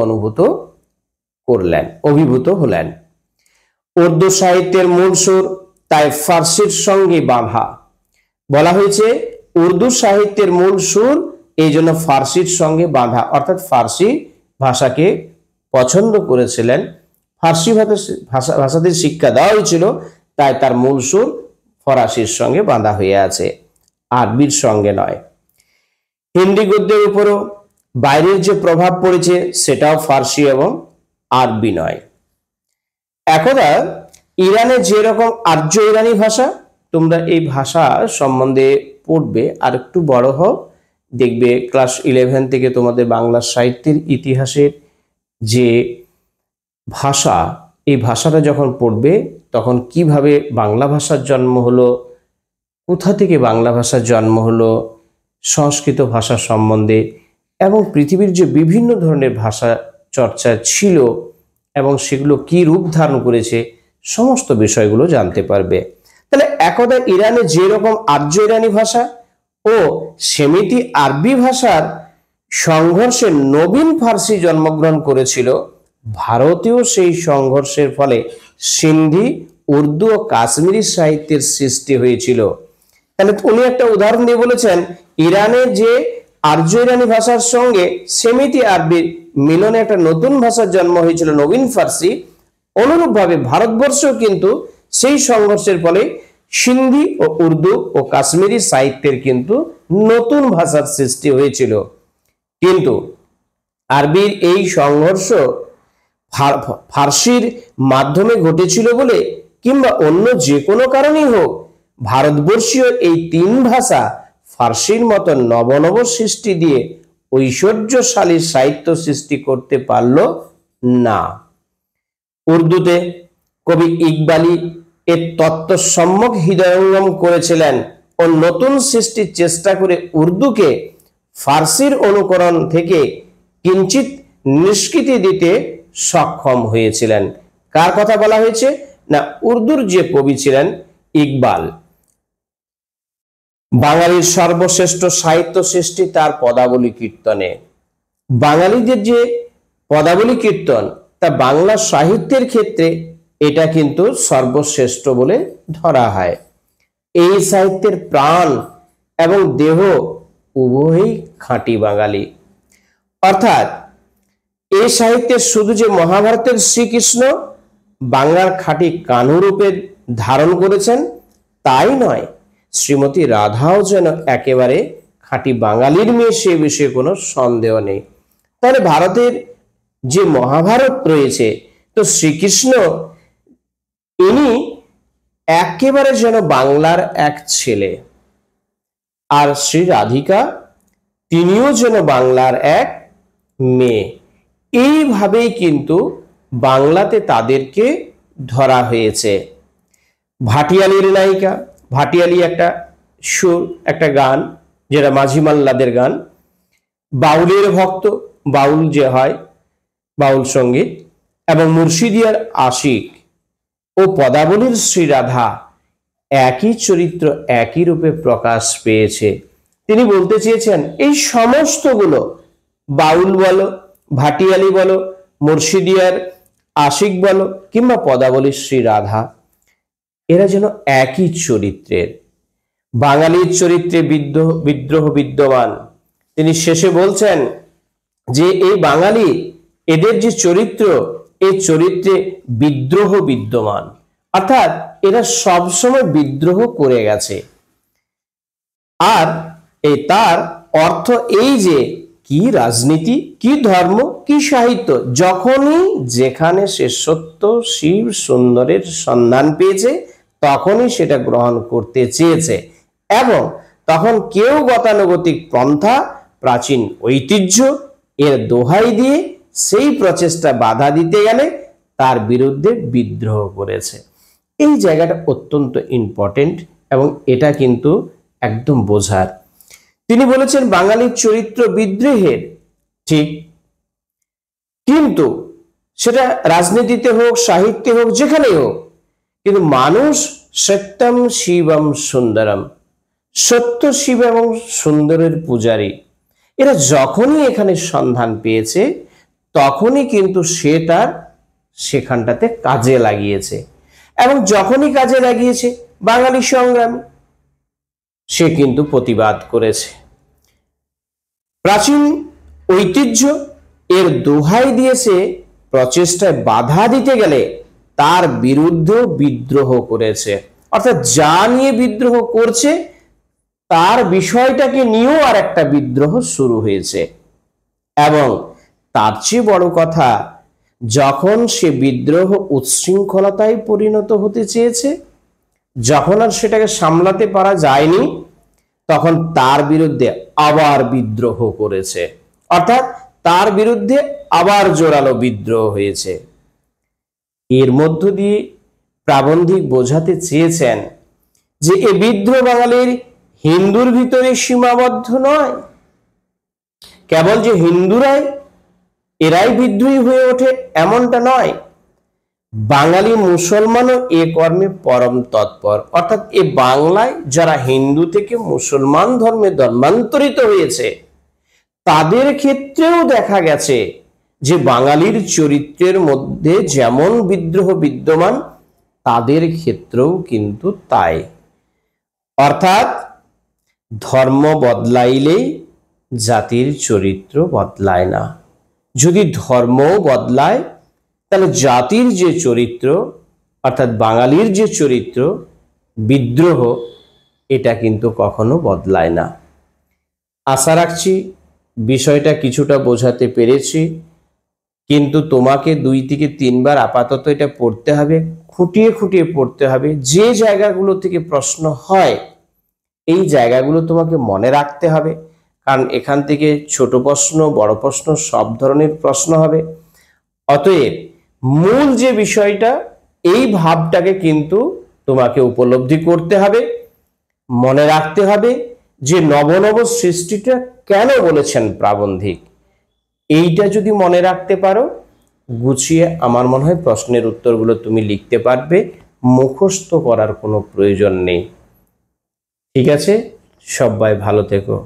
অভিভূত হলেন। উর্দু সাহিত্যের মূল সুর তাই ফার্সির সঙ্গে বাঁধা। বলা হয়েছে উর্দু সাহিত্যের মূল সুর এই জন্য ফার্সির সঙ্গে বাঁধা, অর্থাৎ ফার্সি ভাষাকে পছন্দ করেছিলেন, ফার্সি ভাষাতে শিক্ষা দেওয়া হয়েছিল, তাই তার মূল সুর ফরাসির সঙ্গে বাঁধা হয়ে আছে, আরবির সঙ্গে নয়। হিন্দি গদ্যের উপরও বাইরের যে প্রভাব পড়েছে সেটাও ফার্সি এবং আরবি নয়। একদা ইরানে যেরকম আর্য ইরানি ভাষা, তোমরা এই ভাষা সম্বন্ধে পড়বে, আর একটু বড় হও দেখবে ক্লাস 11 থেকে তোমাদের বাংলা সাহিত্যের ইতিহাসের যে ভাষা, এই ভাষাটা যখন পড়বে তখন কিভাবে বাংলা ভাষার জন্ম হলো, কোথা থেকে বাংলা ভাষার জন্ম হলো, সংস্কৃত ভাষা সম্বন্ধে এবং পৃথিবীর যে বিভিন্ন ধরনের ভাষা চর্চা ছিল এবং সেগুলো কি রূপ ধারণ করেছে, সমস্ত বিষয়গুলো জানতে পারবে। তাহলে একদা ইরানে যেরকম আর্য ইরানি ভাষা ও সেমিতি আরবি ভাষার সংঘর্ষে নবীন ফার্সি জন্মগ্রহণ করেছিল, ভারতেও সেই সংঘর্ষের ফলে সিন্ধি, উর্দু ও কাশ্মীরি সাহিত্যের সৃষ্টি হয়েছিল। তাহলে উনি একটা উদাহরণ দিয়ে বলেছেন, ইরানে যে আর্য ইরানি ভাষার সঙ্গে সেমিতি আরবির মিলনে একটা নতুন ভাষার জন্ম হয়েছিল, নবীন ফার্সি। অনুরূপভাবে ভারতবর্ষেও কিন্তু সেই সংঘর্ষের ফলে সিন্ধি ও উর্দু ও কাশ্মীরি সাহিত্যের কিন্তু নতুন ভাষার সৃষ্টি হয়েছিল। কিন্তু আরবির এই সংঘর্ষ ফার্সির মাধ্যমে ঘটেছিল বলে কিংবা অন্য যে কোনো কারণেই হোক, ভারতবর্ষীয় এই তিন ভাষা ফার্সির মতো নব সৃষ্টি দিয়ে ঐশ্বর্যশালী সাহিত্য সৃষ্টি করতে পারল না। উর্দুতে কবি ইকবালি এর তত্ত্ব সম্যক হৃদয়ঙ্গম করেছিলেন ও নতুন সৃষ্টির চেষ্টা করে উর্দুকে ফার্সির অনুকরণ থেকে কিঞ্চিত নিষ্কৃতি দিতে সক্ষম হয়েছিলেন। কার কথা বলা হয়েছে? না, উর্দুর যে কবি ছিলেন ইকবাল। বাঙালির সর্বশ্রেষ্ঠ সাহিত্য সৃষ্টি তার পদাবলী কীর্তনে। বাঙালিদের যে পদাবলী কীর্তন, তা বাংলা সাহিত্যের ক্ষেত্রে এটা কিন্তু সর্বশ্রেষ্ঠ বলে ধরা হয়। এই সাহিত্যের প্রাণ এবং দেহ উভয়ই খাঁটি বাঙালি। অর্থাৎ এই সাহিত্যের শুধু যে মহাভারতের শ্রীকৃষ্ণ বাংলার খাঁটি কানু রূপে ধারণ করেছেন তাই নয়, শ্রীমতী রাধাও যেন একেবারে খাঁটি বাঙালির মেয়ে, সে বিষয়ে কোনো সন্দেহ নেই। তাহলে ভারতের যে মহাভারত রয়েছে, তো শ্রীকৃষ্ণ ইনি একেবারে যেন বাংলার এক ছেলে, আর শ্রী রাধিকা তিনিও যেন বাংলার এক মেয়ে। এইভাবেই কিন্তু বাংলাতে তাদেরকে ধরা হয়েছে। ভাটিয়ালির নায়িকা, ভাটিয়ালি একটা সুর, একটা গান, যেটা মাঝি মাল্লাদের গান। বাউলের ভক্ত, বাউল যে হয় বাউল সঙ্গীত, এবং মুর্শিদিয়ার আশিক ও পদাবলীর শ্রীরাধা একই চরিত্র একই রূপে প্রকাশ পেয়েছে। তিনি বলতে চেয়েছেন এই সমস্তগুলো, বাউল বলো, ভাটিয়ালি বলো, মুর্শিদিয়ার আশিক বলো কিংবা পদাবলীর শ্রীরাধা, এরা যেন একই চরিত্রের। বাঙালির চরিত্রে বিদ্রোহ বিদ্যমান। তিনি শেষে বলছেন যে এই বাঙালি, এদের যে চরিত্র, এই চরিত্রে বিদ্রোহ বিদ্যমান, অর্থাৎ এরা সবসময় বিদ্রোহ করে গেছে। আর এই তার অর্থ এই যে কি রাজনীতি, কি ধর্ম, কি সাহিত্য, যখনই যেখানে সে সত্য শিব সুন্দরের সন্ধান পেয়েছে তখনই সেটা গ্রহণ করতে চেয়েছে, এবং তখন কেউ গতানুগতিক পন্থা, প্রাচীন ঐতিহ্য এর দোহাই দিয়ে সেই প্রচেষ্টা বাধা দিতে গেলে তার বিরুদ্ধে বিদ্রোহ করেছে। এই জায়গাটা অত্যন্ত ইম্পর্টেন্ট এবং এটা কিন্তু একদম বোঝার। তিনি বলেছেন বাঙালির চরিত্র বিদ্রোহের, ঠিক, কিন্তু সেটা রাজনীতিতে হোক, সাহিত্যে হোক, যেখানেই হোক, কিন্তু মানুষ সত্যম শিবম সুন্দরম, সত্য শিব এবং সুন্দরের পূজারী, এরা যখনই এখানে সন্ধান পেয়েছে তখনই কিন্তু সে তার সেখানটাতে কাজে লাগিয়েছে। এবং যখনই কাজে লাগিয়েছে বাঙালি সংগ্রামী, সে কিন্তু প্রতিবাদ করেছে। প্রাচীন ঐতিহ্য এর দোহাই দিয়েছে প্রচেষ্টায় বাধা দিতে গেলে তার বিরুদ্ধেও বিদ্রোহ করেছে। অর্থাৎ যা নিয়ে বিদ্রোহ করছে তার বিষয়টাকে নিয়েও আর একটা বিদ্রোহ শুরু হয়েছে। এবং তার চেয়ে বড় কথা, যখন সে বিদ্রোহ উচ্ছৃঙ্খলতায় পরিণত হতে চেয়েছে, যখন আর সেটাকে সামলাতে পারা যায়নি, তখন তার বিরুদ্ধে আবার বিদ্রোহ করেছে। অর্থাৎ তার বিরুদ্ধে আবার জোরালো বিদ্রোহ হয়েছে। এর মধ্য দিয়ে প্রাবন্ধিক বোঝাতে চেয়েছেন যে এই বিদ্রোহ বাঙালির হিন্দুর ভিতরে সীমাবদ্ধ নয়, কেবল যে হিন্দুরাই এরাই বিদ্রোহী হয়ে ওঠে এমনটা নয়, বাঙালি মুসলমানও এ কর্মে পরম তৎপর। অর্থাৎ এ বাংলায় যারা হিন্দু থেকে মুসলমান ধর্মে ধর্মান্তরিত হয়েছে তাদের ক্ষেত্রেও দেখা গেছে যে বাঙালির চরিত্রের মধ্যে যেমন বিদ্রোহ বিদ্যমান, তাদের ক্ষেত্রেও কিন্তু তাই। অর্থাৎ ধর্ম বদলাইলেই জাতির চরিত্র বদলায় না। যদি ধর্ম বদলায় তাহলে জাতির যে চরিত্র, অর্থাৎ বাঙালির যে চরিত্র, বিদ্রোহ, এটা কিন্তু কখনো বদলায় না। আশা রাখছি বিষয়টা কিছুটা বোঝাতে পেরেছি, কিন্তু তোমাকে 2 থেকে 3 বার আপাতত এটা পড়তে হবে, খুঁটিয়ে খুঁটিয়ে পড়তে হবে। যে জায়গাগুলো থেকে প্রশ্ন হয় এই জায়গাগুলো তোমাকে মনে রাখতে হবে, কারণ এখান থেকে ছোট প্রশ্ন, বড় প্রশ্ন, সব ধরনের প্রশ্ন হবে। অতএব মূল যে বিষয়টা, এই ভাবটাকে কিন্তু তোমাকে উপলব্ধি করতে হবে, মনে রাখতে হবে যে নবনব সৃষ্টিটা কেন বলেছেন প্রাবন্ধিক। এইটা যদি মনে রাখতে পারো, গুছিয়ে আমার মনে হয় প্রশ্নের উত্তরগুলো তুমি লিখতে পারবে, মুখস্থ করার কোনো প্রয়োজন নেই। ঠিক আছে, সবাই ভালো থেকো।